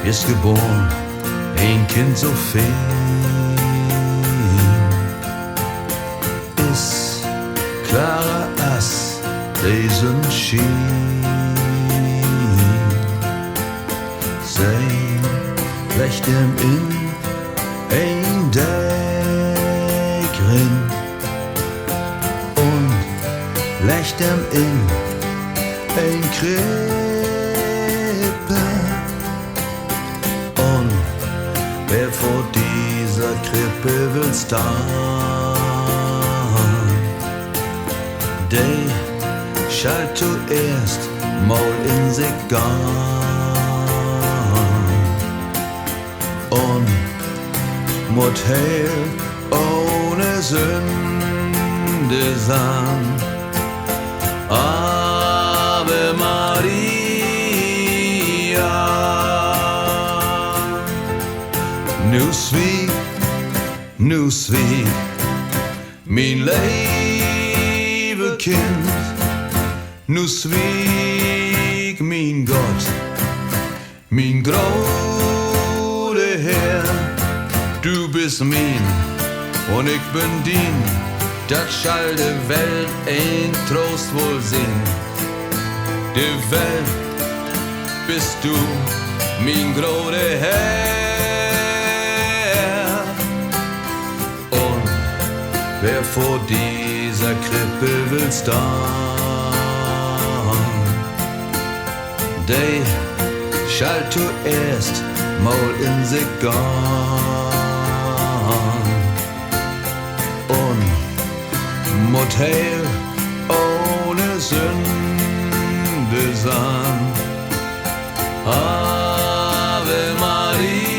ist geboren, ein Kind so fein, ist klarer als Riesenschien. Sein Licht ihm in ein Deckrin und Licht ihm in ein Krippe. Und wer vor dieser Krippe will stehen, der schalt zuerst mal in sich gehen und mut heil ohne Sünde sein. Ave Maria. Nu sweet, mein lieve Kind. Nu sweet, mein Gott, mein großer Herr. Du bist mein und ich bin din. Dat schall de Welt ein Trost wohl sinn. De Welt bist du, mein großer Herr. Und wer vor dieser Krippe will stehen, der schall zuerst mal in sich gehen und mut heil ohne Sünde sein. Ave Maria.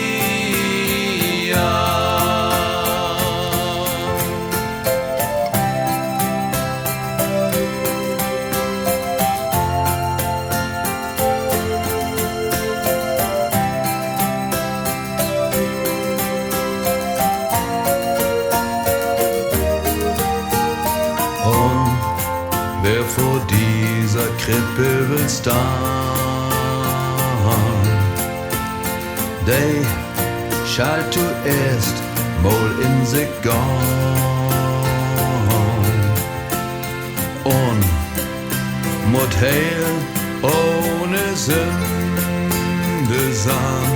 Und wer vor dieser Krippe will stehen, der schall zuerst mal in sich gehen und mut heil ohne Sünde sein.